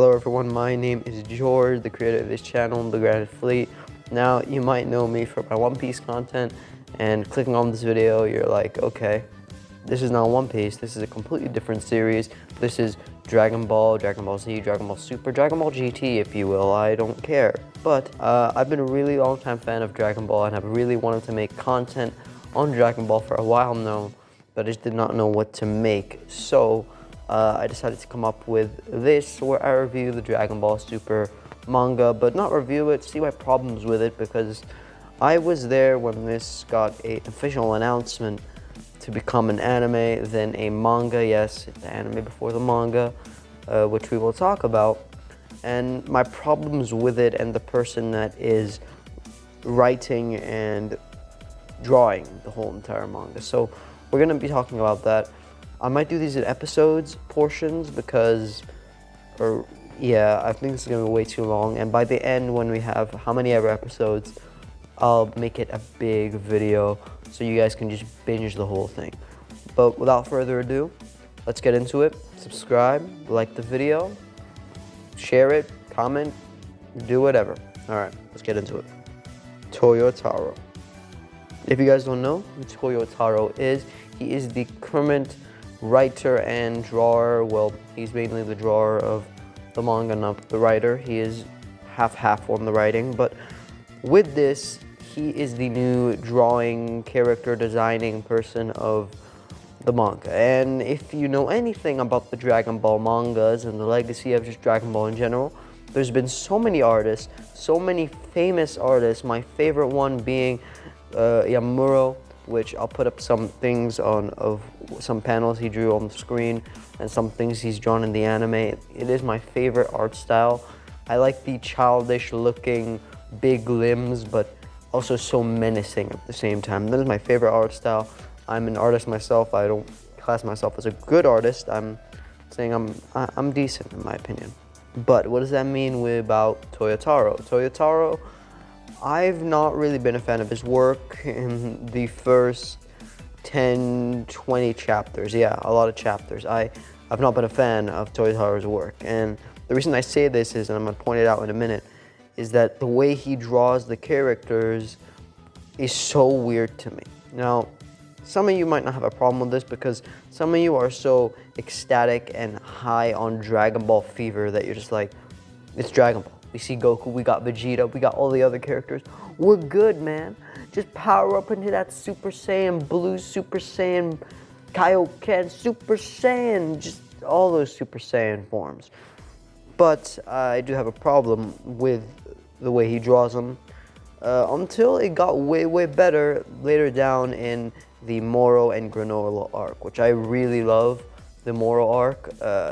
Hello everyone, my name is George, the creator of this channel, The Granite Fleet. Now, you might know me for my One Piece content, and clicking on this video, you're like, okay, this is not One Piece, this is a completely different series. This is Dragon Ball, Dragon Ball Z, Dragon Ball Super, Dragon Ball GT, if you will, I don't care. But I've been a really long time fan of Dragon Ball, and I've really wanted to make content on Dragon Ball for a while now, but I just did not know what to make. So I decided to come up with this, where I review the Dragon Ball Super manga, but not review it, see my problems with it, because I was there when this got an official announcement to become an anime, then a manga, yes, the anime before the manga, which we will talk about, and my problems with it and the person that is writing and drawing the whole entire manga. So we're going to be talking about that. I might do these in episodes, portions, because, I think this is going to be way too long. And by the end, when we have how many ever episodes, I'll make it a big video so you guys can just binge the whole thing. But without further ado, let's get into it. Subscribe, like the video, share it, comment, do whatever. All right, let's get into it. Toyotaro. If you guys don't know who Toyotaro is, he is the current writer and drawer. Well, he's mainly the drawer of the manga, not the writer. He is half on the writing, but with this, he is the new drawing, character designing person of the manga. And if you know anything about the Dragon Ball mangas and the legacy of just Dragon Ball in general, there's been so many artists, so many famous artists, my favorite one being Yamuro, which I'll put up some things of some panels he drew on the screen and some things he's drawn in the anime. It is my favorite art style. I like the childish looking big limbs, but also so menacing at the same time. That is my favorite art style. I'm an artist myself. I don't class myself as a good artist. I'm saying I'm decent in my opinion. But what does that mean about Toyotaro? Toyotaro, I've not really been a fan of his work in the first 10, 20 chapters. Yeah, a lot of chapters. I've not been a fan of Toyotaro's work. And the reason I say this is, and I'm going to point it out in a minute, is that the way he draws the characters is so weird to me. Now, some of you might not have a problem with this because some of you are so ecstatic and high on Dragon Ball fever that you're just like, it's Dragon Ball. We see Goku, we got Vegeta, we got all the other characters. We're good, man. Just power up into that Super Saiyan Blue, Super Saiyan Kaioken, Super Saiyan, just all those Super Saiyan forms. But I do have a problem with the way he draws them until it got way better later down in the Moro and Granola arc, which I really love. The Moro arc,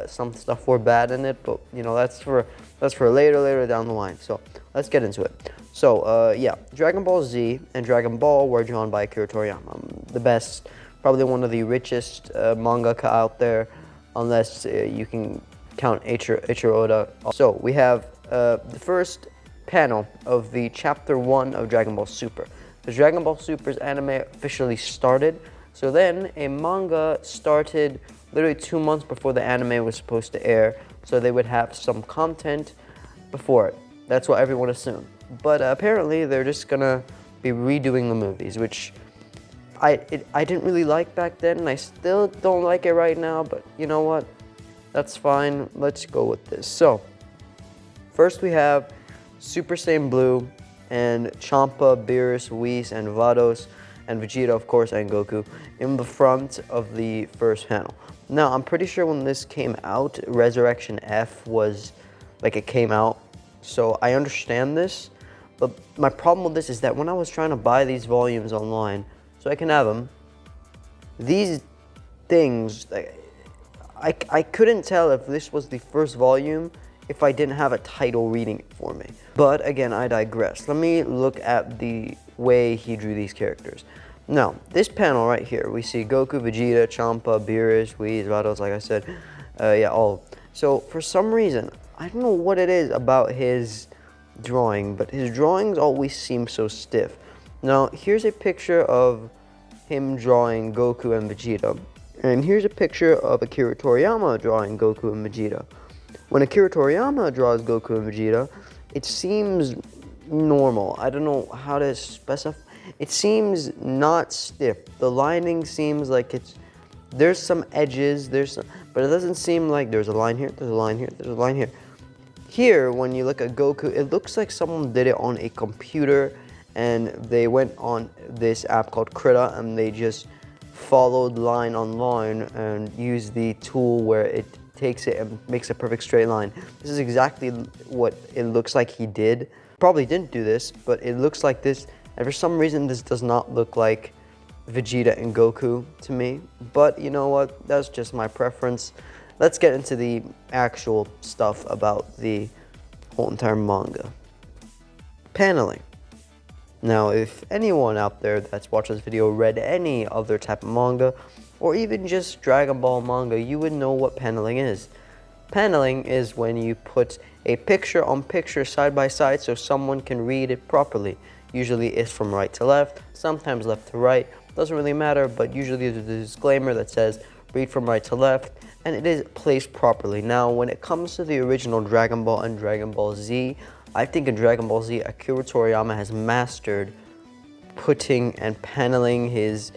some stuff were bad in it, but you know, that's for later down the line. So let's get into it. So yeah, Dragon Ball Z and Dragon Ball were drawn by Akira Toriyama, the best, probably one of the richest mangaka out there, unless you can count Eiichiro Oda. So we have the first panel of the chapter 1 of Dragon Ball Super. The Dragon Ball Super's anime officially started. So then a manga started literally 2 months before the anime was supposed to air, so they would have some content before it. That's what everyone assumed. But apparently they're just gonna be redoing the movies, which I didn't really like back then, and I still don't like it right now, but you know what? That's fine. Let's go with this. So, first we have Super Saiyan Blue and Champa, Beerus, Whis, and Vados, and Vegeta, of course, and Goku in the front of the first panel. Now, I'm pretty sure when this came out, Resurrection F was, like, it came out, so I understand this, but my problem with this is that when I was trying to buy these volumes online, so I can have them, these things, I couldn't tell if this was the first volume if I didn't have a title reading it for me. But again, I digress. Let me look at the way he drew these characters. Now, this panel right here, we see Goku, Vegeta, Champa, Beerus, Whis, Vados, like I said, yeah, all. So for some reason, I don't know what it is about his drawing, but his drawings always seem so stiff. Now, here's a picture of him drawing Goku and Vegeta. And here's a picture of Akira Toriyama drawing Goku and Vegeta. When Akira Toriyama draws Goku and Vegeta, it seems normal. I don't know how to specify. It seems not stiff. The lining seems like there's some edges, but it doesn't seem like there's a line here, there's a line here, there's a line here. Here, when you look at Goku, it looks like someone did it on a computer and they went on this app called Krita and they just followed line on line and used the tool where it takes it and makes a perfect straight line. This is exactly what it looks like he did. Probably didn't do this, but it looks like this. And for some reason, this does not look like Vegeta and Goku to me. But you know what? That's just my preference. Let's get into the actual stuff about the whole entire manga. Paneling. Now, if anyone out there that's watched this video read any other type of manga, or even just Dragon Ball manga, you would know what paneling is. Paneling is when you put a picture on picture side by side so someone can read it properly. Usually it's from right to left, sometimes left to right, doesn't really matter, but usually there's a disclaimer that says read from right to left, and it is placed properly. Now, when it comes to the original Dragon Ball and Dragon Ball Z, I think in Dragon Ball Z, Akira Toriyama has mastered putting and paneling his.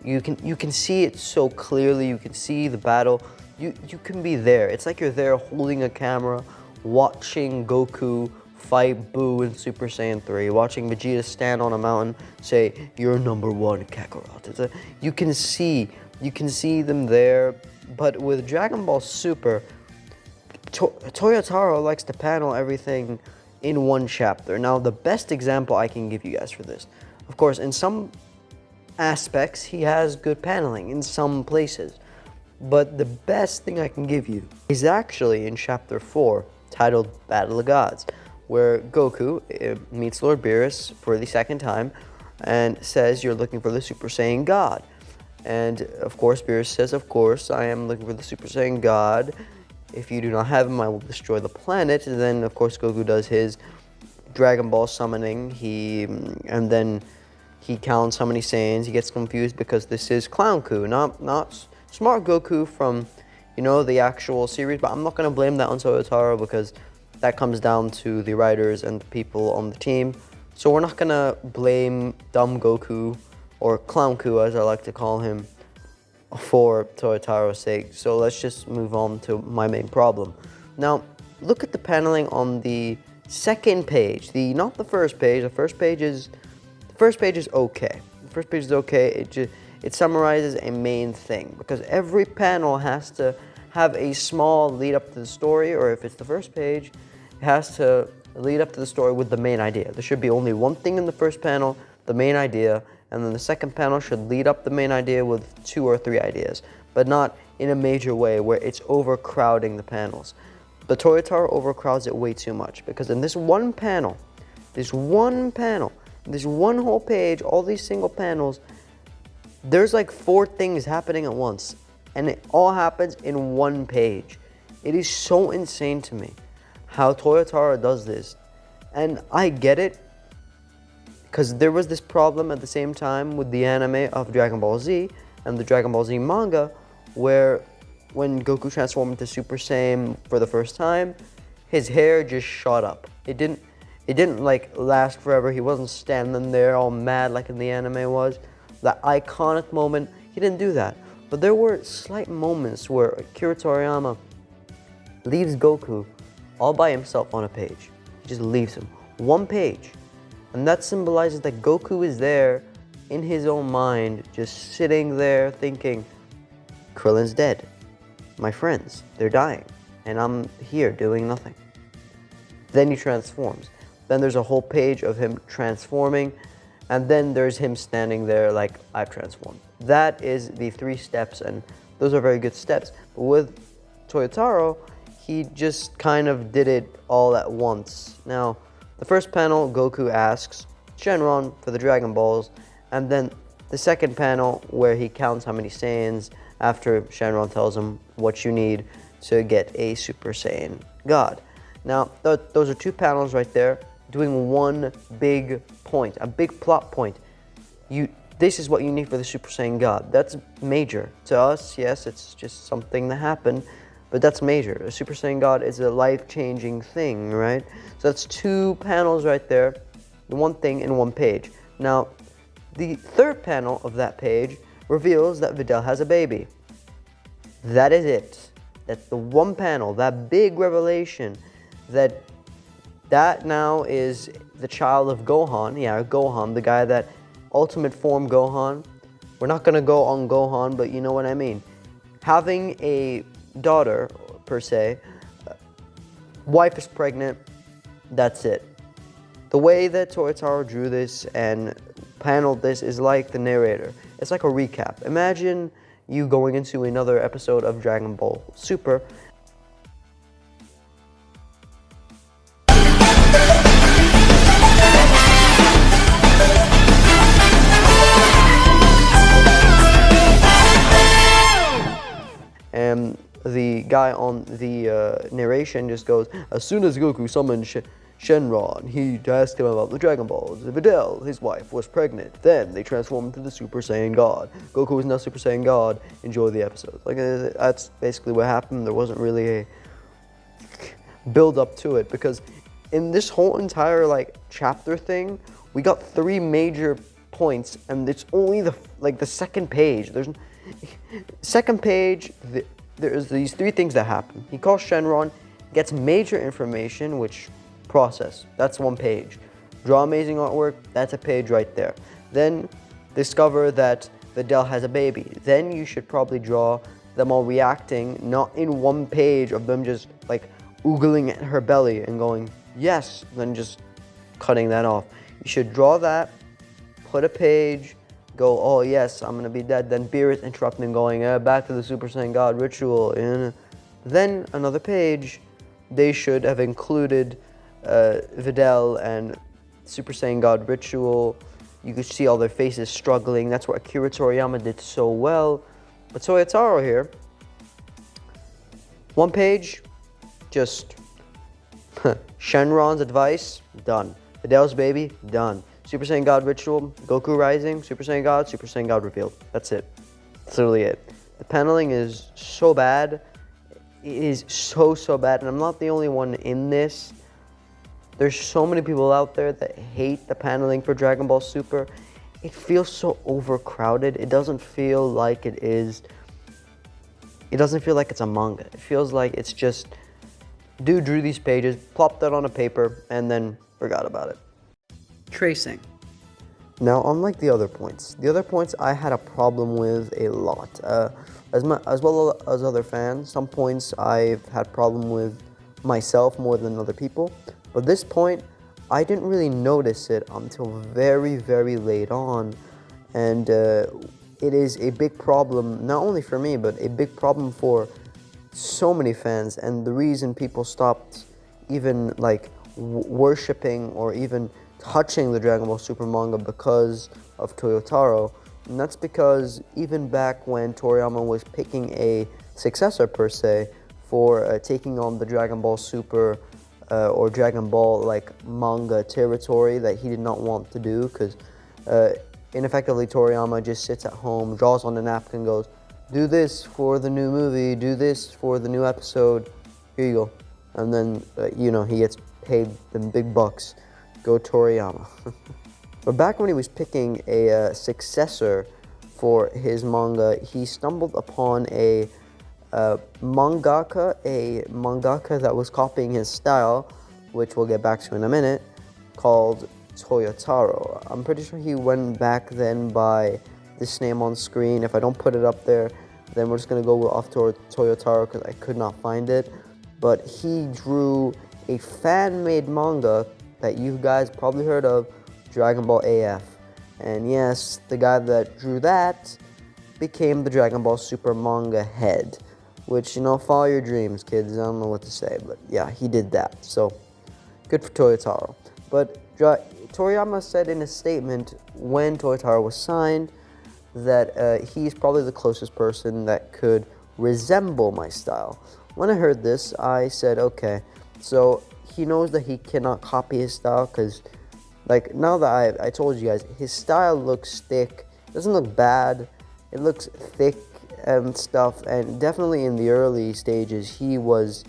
You can see it so clearly. You can see the battle. You can be there. It's like you're there holding a camera, watching Goku fight Boo in Super Saiyan 3, watching Vegeta stand on a mountain, say, "You're number one, Kakarot." You can see them there. But with Dragon Ball Super, Toyotaro likes to panel everything in one chapter. Now, the best example I can give you guys for this, of course, in some aspects, he has good paneling in some places. But the best thing I can give you is actually in chapter 4, titled Battle of Gods, where Goku meets Lord Beerus for the second time and says, "You're looking for the Super Saiyan God." And of course, Beerus says, "Of course, I am looking for the Super Saiyan God. If you do not have him, I will destroy the planet." And then, of course, Goku does his Dragon Ball summoning. And then he counts how many Saiyans. He gets confused because this is Clown Ku, not Smart Goku from, the actual series. But I'm not going to blame that on Toyotaro because that comes down to the writers and the people on the team. So we're not going to blame dumb Goku, or Clown Ku as I like to call him, for Toyotaro's sake. So let's just move on to my main problem. Now, look at the paneling on the second page. Not the first page. The first page is okay. The first page is okay. It summarizes a main thing because every panel has to have a small lead up to the story, or if it's the first page, it has to lead up to the story with the main idea. There should be only one thing in the first panel, the main idea, and then the second panel should lead up the main idea with 2 or 3 ideas, but not in a major way where it's overcrowding the panels. But Toyotaro overcrowds it way too much because in this one panel, this one whole page, all these single panels, there's like 4 things happening at once, and it all happens in one page. It is so insane to me how Toyotaro does this, and I get it, because there was this problem at the same time with the anime of Dragon Ball Z and the Dragon Ball Z manga, where when Goku transformed into Super Saiyan for the first time, his hair just shot up. It didn't like last forever. He wasn't standing there all mad like in the anime was. That iconic moment, he didn't do that. But there were slight moments where Akira Toriyama leaves Goku all by himself on a page. He just leaves him. One page. And that symbolizes that Goku is there in his own mind, just sitting there thinking, Krillin's dead. My friends, they're dying. And I'm here doing nothing. Then he transforms. Then there's a whole page of him transforming. And then there's him standing there like, I've transformed. That is the 3 steps, and those are very good steps. But with Toyotaro, he just kind of did it all at once. Now, the first panel, Goku asks Shenron for the Dragon Balls, and then the second panel where he counts how many Saiyans after Shenron tells him what you need to get a Super Saiyan God. Now, those are 2 panels right there, doing one big point, a big plot point. This is what you need for the Super Saiyan God. That's major. To us, yes, it's just something that happened. but that's major. A Super Saiyan God is a life-changing thing, right? So that's 2 panels right there, one thing in one page. Now, the third panel of that page reveals that Videl has a baby. That is it. That's the one panel, that big revelation that now is the child of Gohan. Yeah, Gohan, the guy that ultimate form Gohan. We're not gonna go on Gohan, but you know what I mean. Having a daughter, per se, wife is pregnant, that's it. The way that Toyotaro drew this and paneled this is like the narrator. It's like a recap. Imagine you going into another episode of Dragon Ball Super. And the guy on the narration just goes, as soon as Goku summoned Shenron, he asked him about the Dragon Balls. Videl, his wife, was pregnant. Then they transformed into the Super Saiyan God. Goku is now Super Saiyan God. Enjoy the episode. Like, that's basically what happened. There wasn't really a build up to it, because in this whole entire like chapter thing, we got 3 major points, and it's only the second page. There's second page. There's these 3 things that happen. He calls Shenron, gets major information, which process. That's 1 page. Draw amazing artwork. That's a page right there. Then discover that Videl has a baby. Then you should probably draw them all reacting, not in 1 page of them just like oogling at her belly and going, yes, then just cutting that off. You should draw that, put a page, go, oh yes, I'm gonna be dead. Then Beerus interrupting and going, back to the Super Saiyan God ritual. And then another page, they should have included Videl and Super Saiyan God ritual. You could see all their faces struggling. That's what Akira Toriyama did so well. But Toyotaro here, 1 page, just Shenron's advice, done. Videl's baby, done. Super Saiyan God ritual, Goku rising, Super Saiyan God revealed. That's it. That's literally it. The paneling is so bad. It is so bad, and I'm not the only one in this. There's so many people out there that hate the paneling for Dragon Ball Super. It feels so overcrowded. It doesn't feel like it is. It doesn't feel like it's a manga. It feels like it's just, dude drew these pages, plopped that on a paper, and then forgot about it. Tracing. Now, unlike the other points I had a problem with a lot. As well as other fans, some points I've had problem with myself more than other people. But this point, I didn't really notice it until very, very late on. And it is a big problem, not only for me, but a big problem for so many fans. And the reason people stopped even like worshipping or even touching the Dragon Ball Super manga because of Toyotaro. And that's because even back when Toriyama was picking a successor per se for taking on the Dragon Ball Super or Dragon Ball like manga territory that he did not want to do, because ineffectively Toriyama just sits at home, draws on a napkin, goes, do this for the new movie, do this for the new episode, here you go. And then, you know, he gets paid the big bucks. Go Toriyama. But back when he was picking a successor for his manga, he stumbled upon a mangaka that was copying his style, which we'll get back to in a minute, called Toyotaro. I'm pretty sure he went back then by this name on screen. If I don't put it up there, then we're just gonna go off to Toyotaro because I could not find it. But he drew a fan-made manga that you guys probably heard of, Dragon Ball AF. And yes, the guy that drew that became the Dragon Ball Super manga head. Which, you know, follow your dreams, kids. I don't know what to say, but yeah, he did that. So, good for Toyotaro. But Toriyama said in a statement when Toyotaro was signed that he's probably the closest person that could resemble my style. When I heard this, I said, okay, so he knows that he cannot copy his style, because, like, now that I told you guys, his style looks thick. It doesn't look bad. It looks thick and stuff, and definitely in the early stages, he was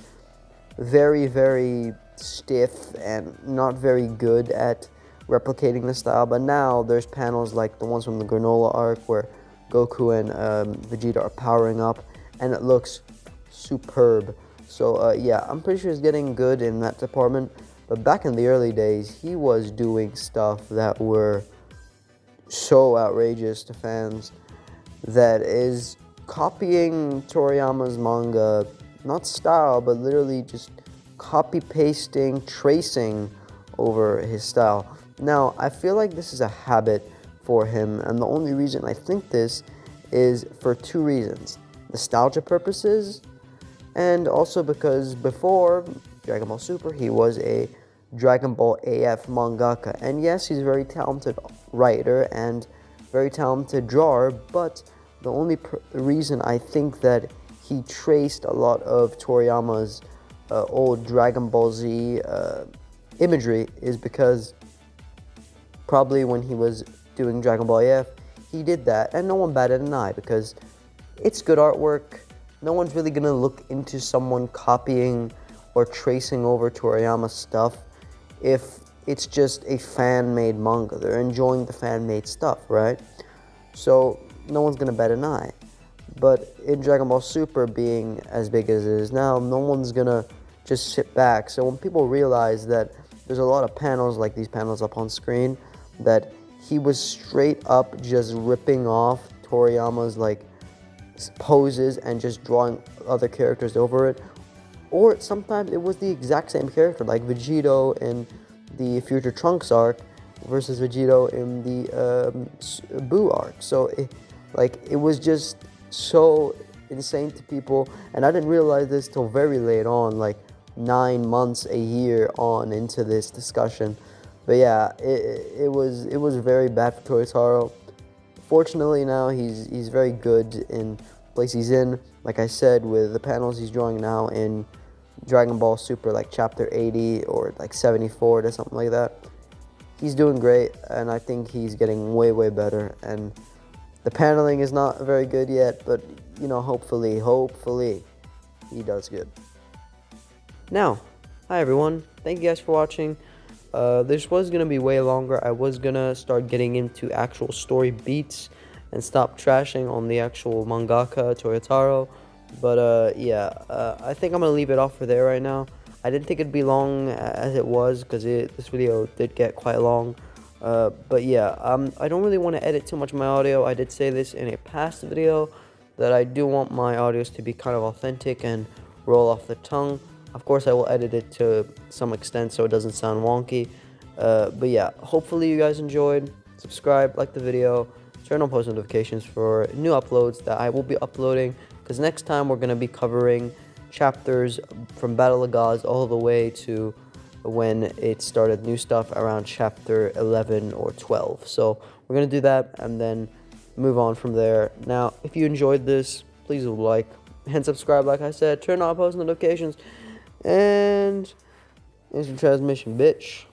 very, very stiff and not very good at replicating the style. But now there's panels like the ones from the Granola arc where Goku and Vegeta are powering up, and it looks superb. So yeah, I'm pretty sure he's getting good in that department. But back in the early days, he was doing stuff that were so outrageous to fans, that is copying Toriyama's manga, not style, but literally just copy pasting, tracing over his style. Now, I feel like this is a habit for him, and the only reason I think this is for two reasons: nostalgia purposes, and also because before Dragon Ball Super, he was a Dragon Ball AF mangaka. And yes, he's a very talented writer and very talented drawer, but the only reason I think that he traced a lot of Toriyama's old Dragon Ball Z imagery is because probably when he was doing Dragon Ball AF, he did that, and no one batted an eye because it's good artwork. No one's really gonna look into someone copying or tracing over Toriyama's stuff if it's just a fan-made manga. They're enjoying the fan-made stuff, right? So no one's gonna bat an eye. But in Dragon Ball Super being as big as it is now, no one's gonna just sit back. So when people realize that there's a lot of panels like these panels up on screen, that he was straight up just ripping off Toriyama's like poses and just drawing other characters over it, or sometimes it was the exact same character, like Vegito in the Future Trunks arc versus Vegito in the Buu arc. So it was just so insane to people, and I didn't realize this till very late on, like 9 months, a year on into this discussion. But yeah, it was very bad for Toyotaro. Fortunately now he's very good in the place he's in. Like I said, with the panels he's drawing now in Dragon Ball Super, like chapter 80 or like 74 or something like that, he's doing great, and I think he's getting way, way better. And the paneling is not very good yet, but you know, hopefully he does good. Now, hi everyone, thank you guys for watching. This was going to be way longer. I was going to start getting into actual story beats and stop trashing on the actual mangaka, Toyotaro. But yeah, I think I'm going to leave it off for there right now. I didn't think it'd be long as it was, because this video did get quite long. But yeah, I don't really want to edit too much of my audio. I did say this in a past video, that I do want my audios to be kind of authentic and roll off the tongue. Of course, I will edit it to some extent so it doesn't sound wonky. But yeah, hopefully you guys enjoyed. Subscribe, like the video, turn on post notifications for new uploads that I will be uploading, because next time we're going to be covering chapters from Battle of Gods all the way to when it started new stuff around chapter 11 or 12. So we're going to do that and then move on from there. Now, if you enjoyed this, please like and subscribe, like I said, turn on post notifications, and instant transmission, bitch.